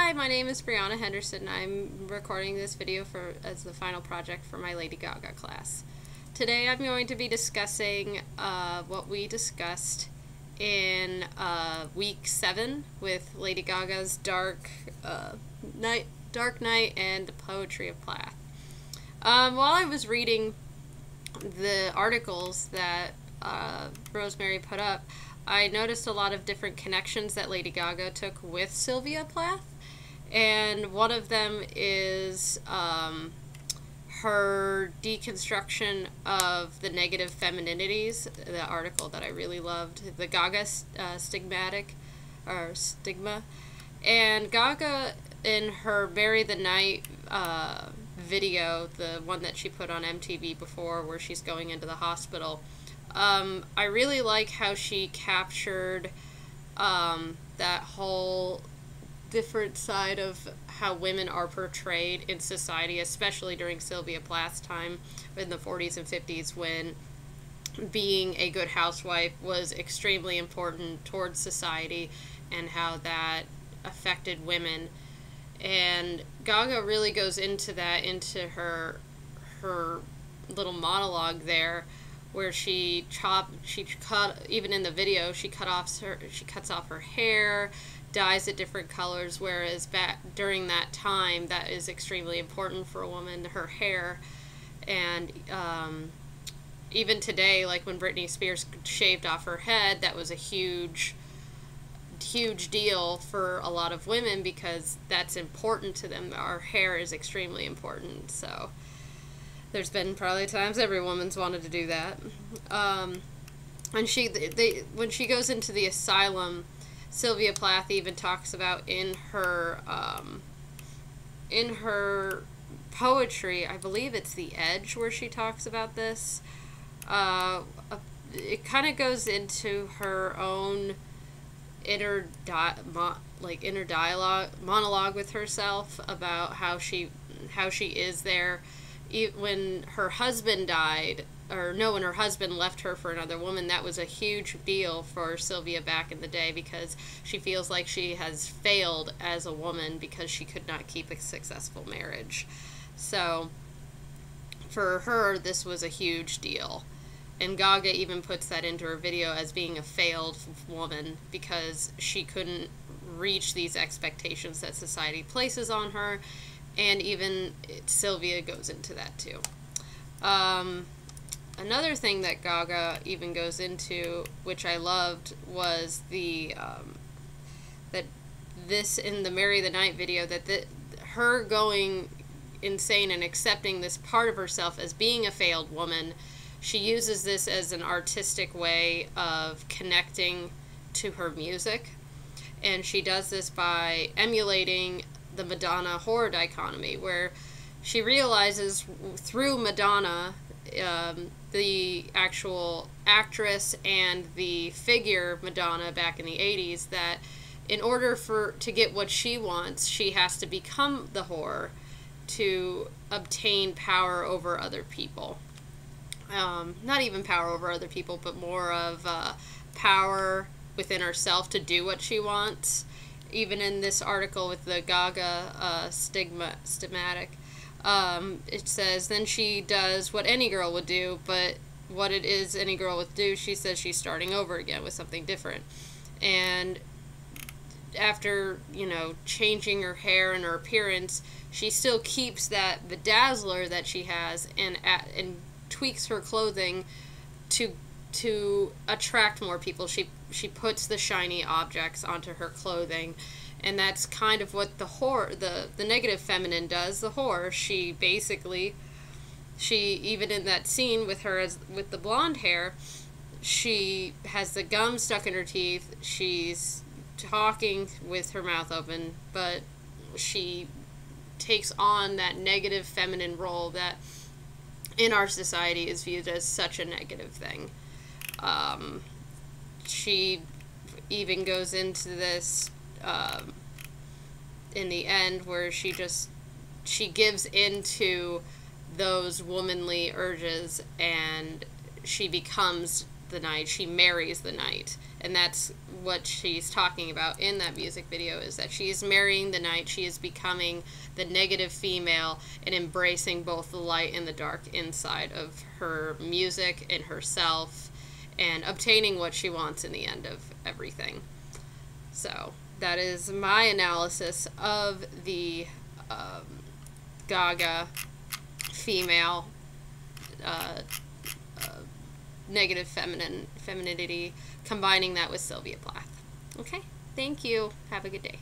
Hi, my name is Henderson. I'm recording this video as the final project for my Lady Gaga class. Today I'm going to be discussing what we discussed in week 7 with Lady Gaga's Dark Night and the Poetry of Plath. While I was reading the articles that Rosemary put up, I noticed a lot of different connections that Lady Gaga took with Sylvia Plath, and one of them is her deconstruction of the negative femininities, the article that I really loved, the Gaga stigma. And Gaga, in her Bury the Night video, the one that she put on MTV before where she's going into the hospital, I really like how she captured that whole different side of how women are portrayed in society, especially during Sylvia Plath's time in the 40s and 50s, when being a good housewife was extremely important towards society and how that affected women. And Gaga really goes into that, into her little monologue there, where even in the video, she cuts off her hair, dyes it different colors, whereas during that time, that is extremely important for a woman, her hair. And even today, like when Britney Spears shaved off her head, that was a huge deal for a lot of women because that's important to them. Our hair is extremely important, so there's been probably times every woman's wanted to do that. And when she goes into the asylum, Sylvia Plath even talks about in her poetry, I believe it's The Edge, where she talks about this. It kind of goes into her own inner monologue with herself about how she is there. When her husband died, when her husband left her for another woman, that was a huge deal for Sylvia back in the day because she feels like she has failed as a woman because she could not keep a successful marriage. So for her, this was a huge deal. And Gaga even puts that into her video as being a failed woman because she couldn't reach these expectations that society places on her. And even Sylvia goes into that too. Another thing that Gaga even goes into, which I loved, was that this in the Bury the Night video, that her going insane and accepting this part of herself as being a failed woman, she uses this as an artistic way of connecting to her music. And she does this by emulating the Madonna horror dichotomy, where she realizes through Madonna, the actual actress and the figure Madonna back in the 80s, that in order to get what she wants, she has to become the whore to obtain power over other people. Not even power over other people, but more of power within herself to do what she wants. Even in this article with the Gaga stigmatic, it says, then she does what any girl would do, but what it is any girl would do, she says she's starting over again with something different. And after, changing her hair and her appearance, she still keeps that bedazzler that she has and tweaks her clothing to attract more people. She puts the shiny objects onto her clothing, and that's kind of what the whore, the negative feminine does. The whore, she even in that scene with her with the blonde hair, she has the gum stuck in her teeth. She's talking with her mouth open, but she takes on that negative feminine role that in our society is viewed as such a negative thing. She even goes into this in the end, where she gives into those womanly urges and she becomes the night. She marries the night And that's what she's talking about in that music video, is that she is marrying the night. She is becoming the negative female and embracing both the light and the dark inside of her music and herself, and obtaining what she wants in the end of everything. So that is my analysis of the Gaga female negative femininity, combining that with Sylvia Plath. Okay, thank you. Have a good day.